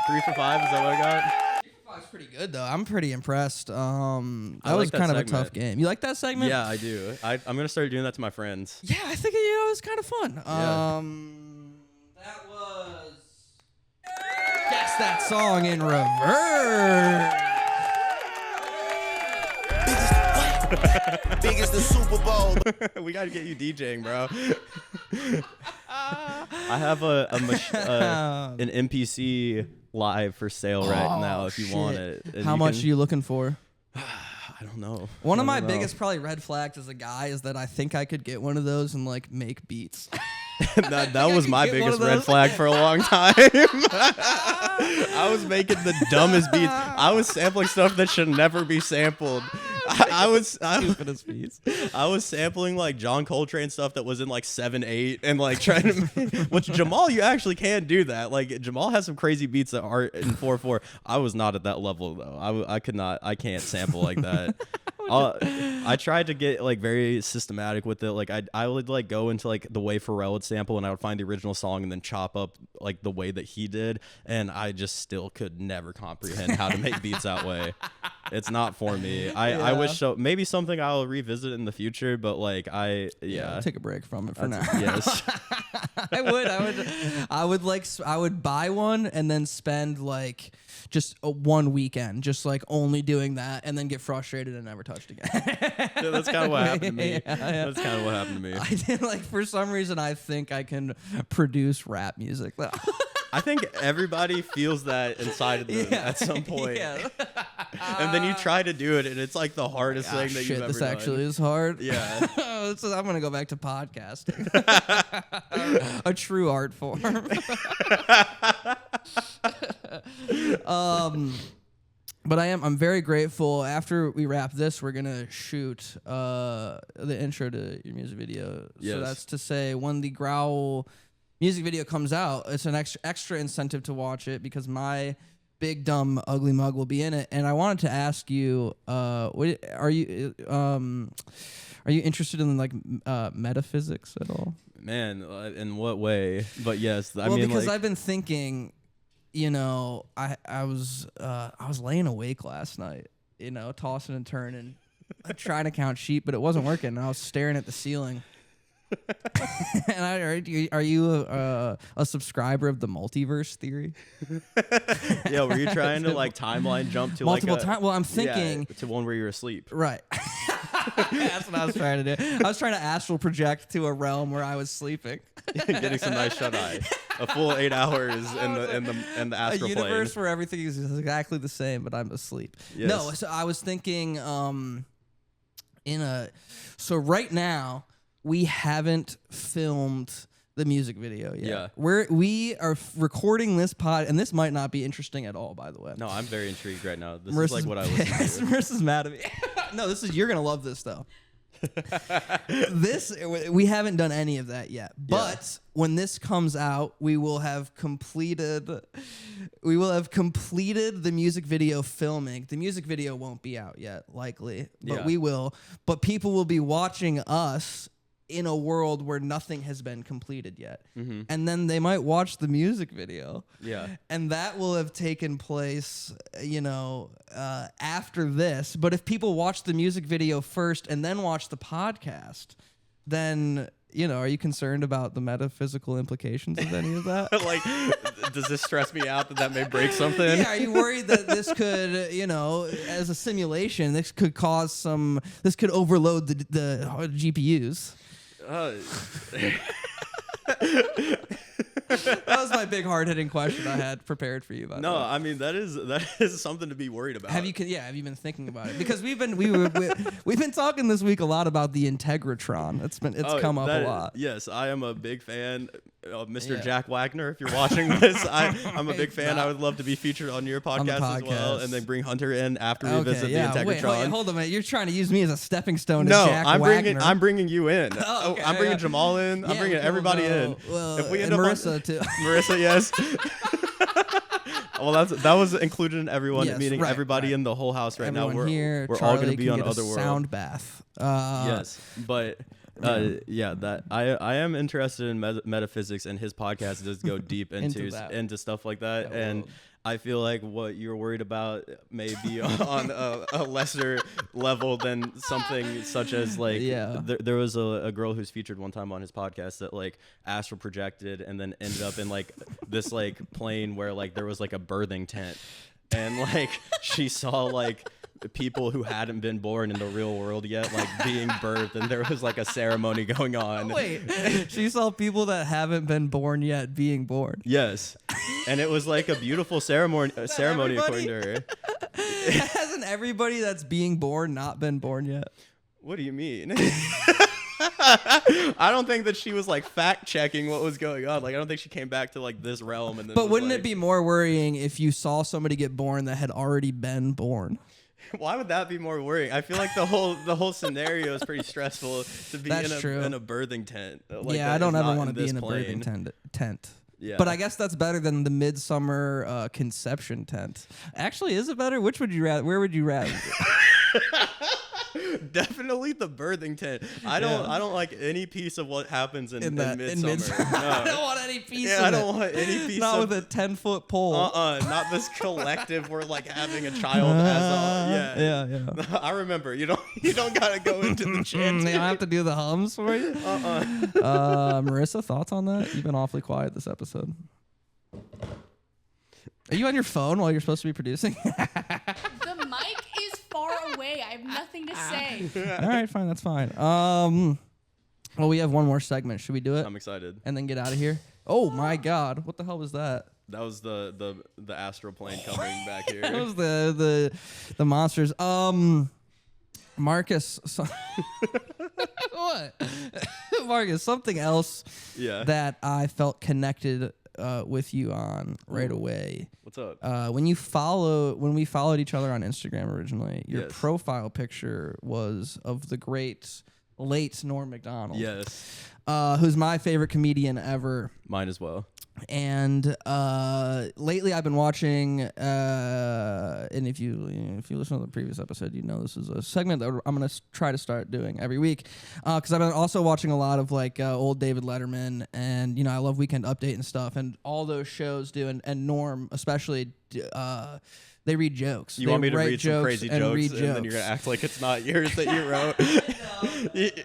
3 for 5. Is that what I got? 3 for 5's pretty good though. I'm pretty impressed. That like was that kind of a segment. tough game. You like that segment? Yeah, I do. I'm gonna start doing that to my friends. Yeah, I think it was kind of fun. Yeah. That was Guess That Song in Reverse. Biggest the Super Bowl. We gotta get you DJing, bro. I have an MPC live for sale right now if you want it. And How much are you looking for? I don't know. One of my biggest probably red flags as a guy is that I think I could get one of those and like make beats. that was my biggest red flag for a long time. I was making the dumbest beats. I was sampling stuff that should never be sampled. I was sampling like John Coltrane stuff that was in like 7/8 and like trying to which Jamal, you actually can do that. Like Jamal has some crazy beats that are in 4/4. I was not at that level though. I can't sample like that. I tried to get like very systematic with it. Like I would like go into like the way Pharrell would sample and I would find the original song and then chop up like the way that he did, and I just still could never comprehend how to make beats that way. It's not for me. I wish so. Maybe something I'll revisit in the future, but like I'll take a break from it for now. Yes. I would buy one and then spend like just one weekend just like only doing that and then get frustrated and never touched again. Yeah, that's kind of what happened to me. That's kind of what happened to me. I did like for some reason I think I can produce rap music. I think everybody feels that inside of them at some point. Yeah. And then you try to do it and it's like the hardest thing that you've ever this done. actually is hard. Yeah. So I'm gonna go back to podcasting. A true art form. But I'm very grateful. After we wrap this, we're gonna shoot the intro to your music video. Yes. So that's to say, when the Growl music video comes out, it's an extra incentive to watch it because my big dumb ugly mug will be in it. And I wanted to ask you, are you interested in like metaphysics at all? Man, in what way? But yes, I mean, because like, I've been thinking, I was laying awake last night, tossing and turning, trying to count sheep, but it wasn't working. And I was staring at the ceiling, And are you a subscriber of the multiverse theory? Yeah, were you trying to like timeline jump to Multiple like times? Well, I'm thinking to one where you're asleep. right. That's what I was trying to do. I was trying to astral project to a realm where I was sleeping. Getting some nice shut eye. A full 8 hours in the astral A plane. universe where everything is exactly the same, but I'm asleep. Yes. No, so I was thinking so right now we haven't filmed the music video yet. Yeah. We are recording this pod, and this might not be interesting at all, by the way. No, I'm very intrigued right now. This Marissa's is like what I listen to. Marissa's mad at me. No, you're gonna love this though. We haven't done any of that yet, but when this comes out, we will have completed the music video filming. The music video won't be out yet, likely, but we will. But people will be watching us in a world where nothing has been completed yet. Mm-hmm. And then they might watch the music video. Yeah. And that will have taken place, after this. But if people watch the music video first and then watch the podcast, then, are you concerned about the metaphysical implications of any of that? Like, does this stress me out that may break something? Yeah, are you worried that this could, as a simulation, this could overload the GPUs? That was my big hard-hitting question I had prepared for you. No, I mean that is something to be worried about. Have you been thinking about it? Because we've been talking this week a lot about the Integratron. It's come up a lot. Yes, I am a big fan of Mr. Jack Wagner. If you're watching this, I'm a big fan. I would love to be featured on your podcast, as well, and then bring Hunter in after we visit the Integratron. Wait, hold on a minute. You're trying to use me as a stepping stone to Jack Wagner. I'm bringing you in. Oh, okay, I'm bringing Jamal in. I'm bringing everybody in. Well, if we end and up Marissa too. Marissa, yes. Well, that was included in everyone, Yes, meaning right, everybody right. in the whole house right Everyone now. We're here, all Charlie going to be can on get a Otherworld. sound bath. Yes, but that I am interested in metaphysics, and his podcast does go deep into stuff like that. And I feel like what you're worried about may be on a lesser level than something such as like there was a girl who's featured one time on his podcast that like astral projected and then ended up in like this like plane where like there was like a birthing tent, and like she saw like people who hadn't been born in the real world yet like being birthed, and there was like a ceremony going on. Wait, she saw people that haven't been born yet being born. Yes, and it was like a beautiful ceremony according to her. Hasn't everybody that's being born not been born yet? What do you mean? I don't think that she was like fact checking what was going on. Like, I don't think she came back to like this realm and then. But wouldn't it be more worrying if you saw somebody get born that had already been born? Why would that be more worrying? I feel like the whole scenario is pretty stressful to be in a birthing tent. Like, I don't ever want to be in a birthing tent. Yeah. But I guess that's better than the midsummer conception tent. Actually, is it better? Which would you rather? Where would you rather? Definitely the birthing tent. I don't like any piece of what happens in midsummer. No. I don't want any piece of it. I don't want any piece not of with a 10-foot pole. Not this collective where like having a child as yeah. I remember. You don't gotta go into the chant. They don't have to do the hums for you. Marissa, thoughts on that? You've been awfully quiet this episode. Are you on your phone while you're supposed to be producing? The mic is far away. I have nothing to say. All right, fine. That's fine. Well, we have one more segment. Should we do it? I'm excited. And then get out of here? Oh, my God. What the hell was that? That was the astral plane coming back here. That was the monsters. Marcus. What? Marcus, something else that I felt connected with you on right away. What's up? When we followed each other on Instagram originally, your profile picture was of the great late Norm Macdonald. Yes. Who's my favorite comedian ever. Mine as well. And lately I've been watching, and if you listen to the previous episode, you know this is a segment that I'm going to try to start doing every week, because I've been also watching a lot of like old David Letterman, and I love Weekend Update and stuff, and all those shows do, and Norm especially they read jokes. You They want me to write read some crazy and jokes, read and then you're gonna act like it's not yours that you wrote.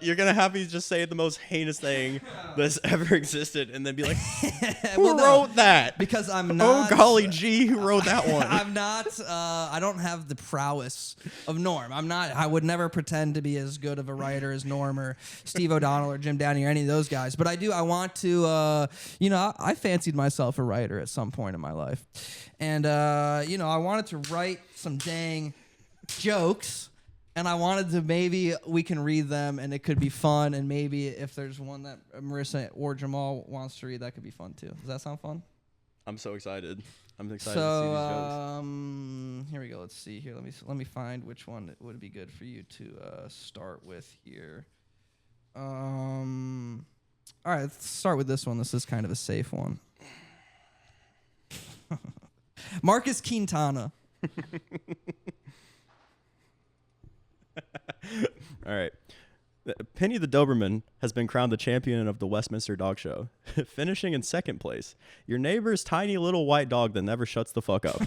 You're gonna have me just say the most heinous thing that's ever existed, and then be like, "Who Well, no, wrote that?" Because I'm not. Oh golly gee, who wrote that one? I'm not. I don't have the prowess of Norm. I'm not. I would never pretend to be as good of a writer as Norm or Steve O'Donnell or Jim Downey or any of those guys. But I do. I want to. I fancied myself a writer at some point in my life, and I wanted to write some dang jokes. And I wanted to maybe we can read them and it could be fun. And maybe if there's one that Marissa or Jamal wants to read, that could be fun too. Does that sound fun? I'm so excited. I'm excited to see these jokes. Here we go. Let's see here. Let me find which one would be good for you to start with here. All right, let's start with this one. This is kind of a safe one. Marcus Quintana. All right. Penny the Doberman has been crowned the champion of the Westminster Dog Show, finishing in second place. Your neighbor's tiny little white dog that never shuts the fuck up.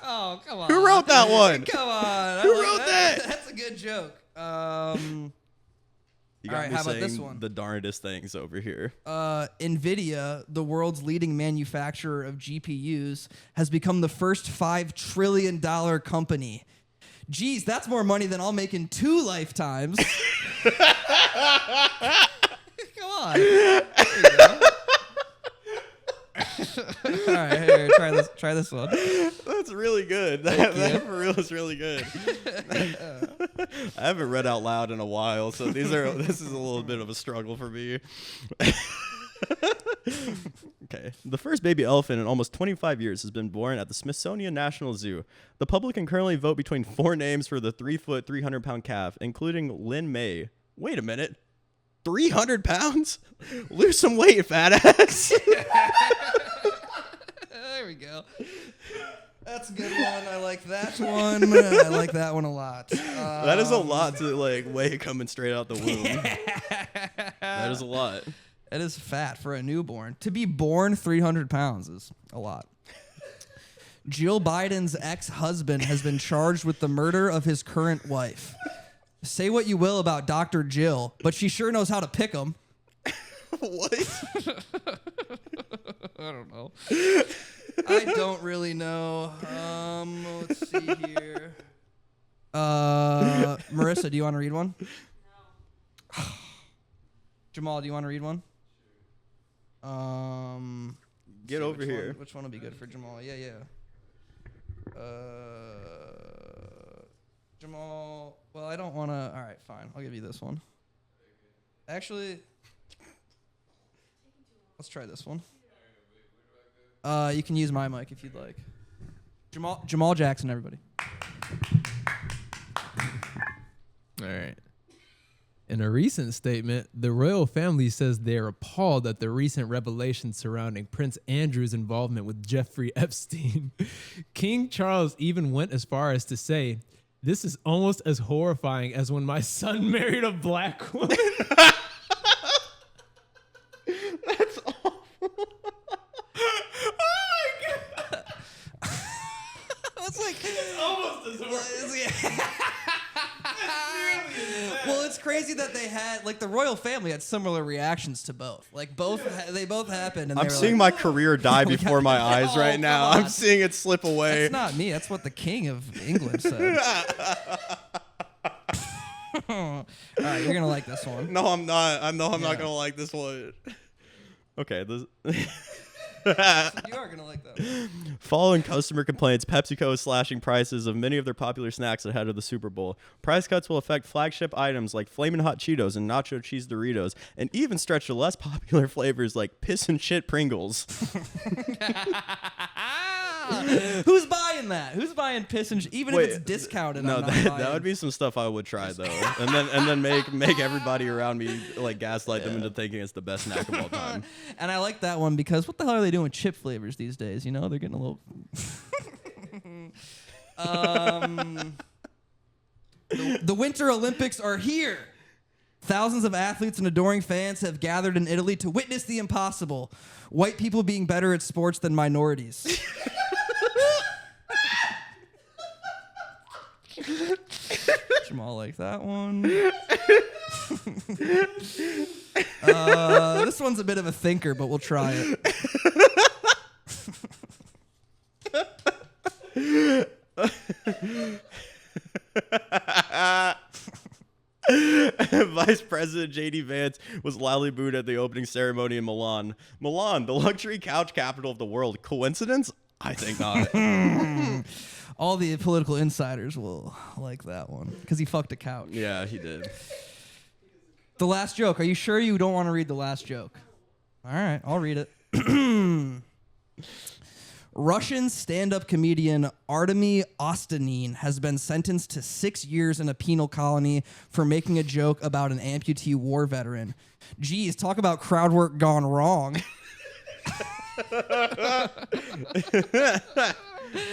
Oh, come on. Who wrote that one? Come on. Who wrote that? That's a good joke. You All got right, me how about this saying one? the darndest things over here. NVIDIA, the world's leading manufacturer of GPUs, has become the first $5 trillion company. Geez, that's more money than I'll make in 2 lifetimes. Come on. There you go. All right, here, try this one. That's really good. That for real is really good. I haven't read out loud in a while, so this is a little bit of a struggle for me. Okay. The first baby elephant in almost 25 years has been born at the Smithsonian National Zoo. The public can currently vote between 4 names for the 3-foot, 300-pound calf, including Lynn May. Wait a minute. 300 pounds? Lose some weight, fat ass. There we go. That's a good one. I like that one. I like that one a lot. That is a lot to weigh coming straight out the womb. That is a lot. It is fat for a newborn. To be born 300 pounds is a lot. Jill Biden's ex-husband has been charged with the murder of his current wife. Say what you will about Dr. Jill, but she sure knows how to pick 'em. What? I don't know. I don't really know. Let's see here. Marissa, do you want to read one? No. Jamal, do you want to read one? Get over here. Which one will be good for Jamal? Yeah. Jamal. Well, I don't want to. All right, fine. I'll give you this one. Actually, let's try this one. You can use my mic if you'd like. Jamal Jackson, everybody. All right. In a recent statement, the royal family says they are appalled at the recent revelations surrounding Prince Andrew's involvement with Jeffrey Epstein. King Charles even went as far as to say, "This is almost as horrifying as when my son married a black woman." That's awful. It's like Almost as horrifying. Well, it's crazy that they had the royal family had similar reactions to both. They both happened. And I'm they were seeing my career die before my eyes Oh, right now. come on. I'm seeing it slip away. That's not me. That's what the king of England said. All right, you're gonna like this one. No, I'm not. I'm not Yeah. gonna like this one. Okay, this. You are gonna like that one. Following customer complaints, PepsiCo is slashing prices of many of their popular snacks ahead of the Super Bowl. Price cuts will affect flagship items like Flamin' Hot Cheetos and Nacho Cheese Doritos, and even stretch to less popular flavors like Piss and Shit Pringles. Who's buying that? Who's buying piss and even if it's discounted? No, I'm not that buying. would be some stuff I would try though, and then make everybody around me gaslight them into thinking it's the best snack of all time. And I like that one because what the hell are they doing with chip flavors these days? You know, they're getting a little. The Winter Olympics are here. Thousands of athletes and adoring fans have gathered in Italy to witness the impossible: white people being better at sports than minorities. Jamal like that one. This one's a bit of a thinker, but we'll try it. Vice President J.D. Vance was loudly booed at the opening ceremony in Milan. Milan, the luxury couch capital of the world. Coincidence? I think not. All the political insiders will like that one because he fucked a couch. Yeah, he did. The last joke. Are you sure you don't want to read the last joke? All right, I'll read it. Russian stand-up comedian Artemy Ostanin has been sentenced to 6 years in a penal colony for making a joke about an amputee war veteran. Geez, talk about crowd work gone wrong.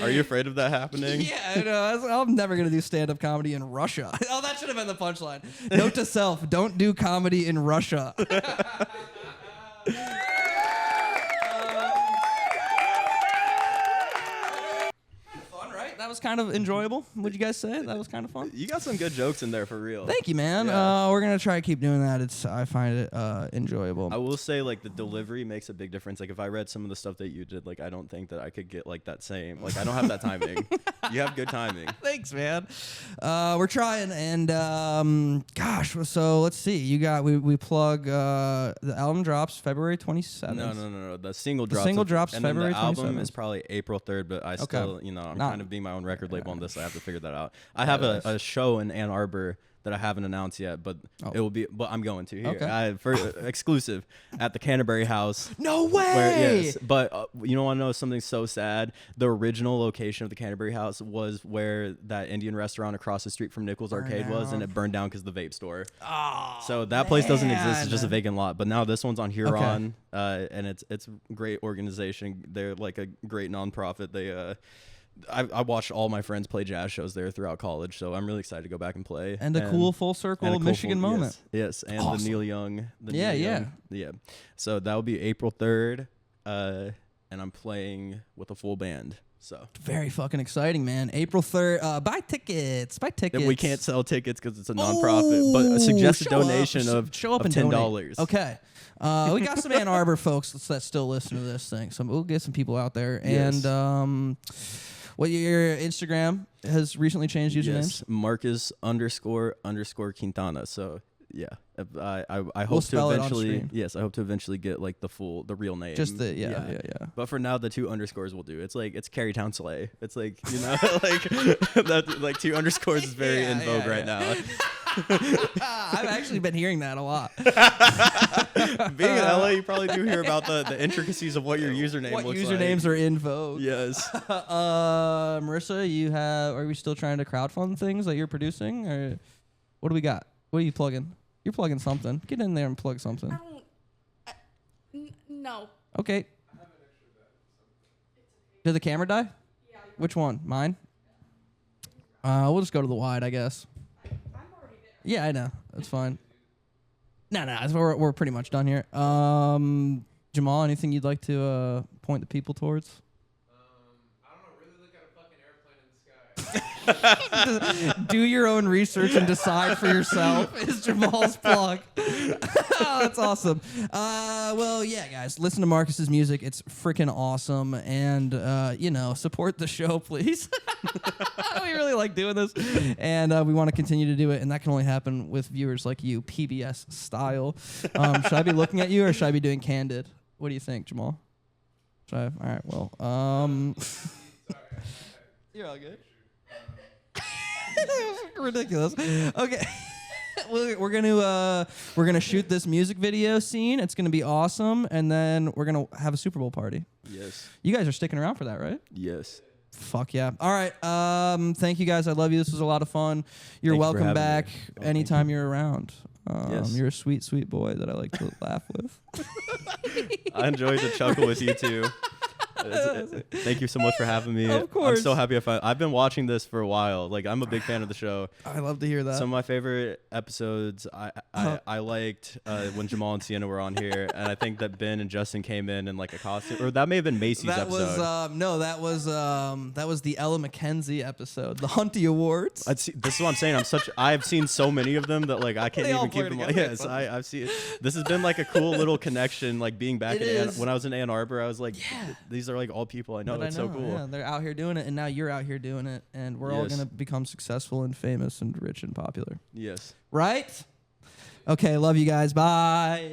Are you afraid of that happening? Yeah, no, I'm never going to do stand-up comedy in Russia. Oh, that should have been the punchline. Note to self, don't do comedy in Russia. Fun, right? That was kind of enjoyable. Would you guys say that was kind of fun? You got some good jokes in there for real. Thank you, man. Yeah. We're going to try to keep doing that. I find it enjoyable. I will say, like, the delivery makes a big difference. Like, if I read some of the stuff that you did, like, I don't think that I could get, like, that same. Like, I don't have that timing. You have good timing. Thanks, man. We're trying, and gosh, so let's see. You got we plug the album drops February 27th. No. The single drops. single drops and February then the album 27th. is probably April 3rd, but I still, I'm Not- kind of being my own record label on this. So I have to figure that out. I have a show in Ann Arbor that I haven't announced yet, but it will be. But I'm going to here. Okay. For exclusive at the Canterbury House. No way. Yes, but you don't want to know something so sad. The original location of the Canterbury House was where that Indian restaurant across the street from Nichols Arcade was, and it burned down because of the vape store. Oh, So that place doesn't exist. It's just a man. vacant lot. But now this one's on Huron, and it's a great organization. They're like a great nonprofit. They I watched all my friends play jazz shows there throughout college, so I'm really excited to go back and play. And a cool full circle and a cool Michigan moment. Yes, and Awesome. the Neil Young. Yeah. So that will be April 3rd, and I'm playing with a full band. So Very fucking exciting, man. April 3rd. Buy tickets. Buy tickets. we can't sell tickets because it's a nonprofit, but a suggested show up. donation of $10. $10. Okay. We got some Ann Arbor folks that still listen to this thing, so we'll get some people out there. Yes. And what your Instagram has recently changed usernames? Yes, Marcus _ Quintana. So yeah, I We'll hope to spell it on eventually. screen. Yes, I hope to eventually get like the real name. Just the yeah. But for now, the 2 underscores will do. It's like it's Carytown Slay. It's like like that. Like 2 underscores is very in vogue right now. I've actually been hearing that a lot. Being in LA, you probably do hear about the intricacies of what your username What looks usernames like. are in vogue? Yes. Marissa, are we still trying to crowdfund things that you're producing, or what do we got? What are you plugging? You're plugging something. Get in there and plug something. I don't. No. Okay. Did the camera die? Yeah. Which one? Mine? We'll just go to the wide, I guess. I'm already there. Yeah, I know. That's fine. No, we're pretty much done here. Jamal, anything you'd like to point the people towards? I don't know. Really look at a fucking airplane in the sky. Do your own research and decide for yourself is Jamal's plug. Oh, that's awesome. Well, yeah, guys, listen to Marcus's music. It's freaking awesome. And, support the show, please. We really like doing this. And we want to continue to do it. And that can only happen with viewers like you, PBS style. Should I be looking at you or should I be doing Candid? What do you think, Jamal? Should I? All right, well. You're all good. Ridiculous. Okay. We're gonna shoot this music video scene. It's gonna be awesome, and then we're gonna have a Super Bowl party. Yes. You guys are sticking around for that, right? Yes. Fuck yeah. All right. Thank you guys. I love you. This was a lot of fun. You're Thank you for welcome having back me. Oh, thank anytime you're around. Yes. You're a sweet, sweet boy that I like to laugh with. I enjoyed the chuckle with you too. Thank you so much for having me. Of course. I'm so happy I've been watching this for a while. Like, I'm a big fan of the show. I love to hear that. Some of my favorite episodes, I liked when Jamal and Sienna were on here, and I think that Ben and Justin came in like a costume, or that may have been Macy's that episode. that was the Ella McKenzie episode, the Hunty Awards. This is what I'm saying. I've seen so many of them that like I can't They all even keep blur them. together. Yes, I've seen it. This has been like a cool little connection. Like being back when I was in Ann Arbor, I was like, these are like all people I know. It's so cool. Yeah, they're out here doing it, and now you're out here doing it, and we're all Yes. gonna become successful and famous and rich and popular. Yes. Right? Okay, love you guys. Bye.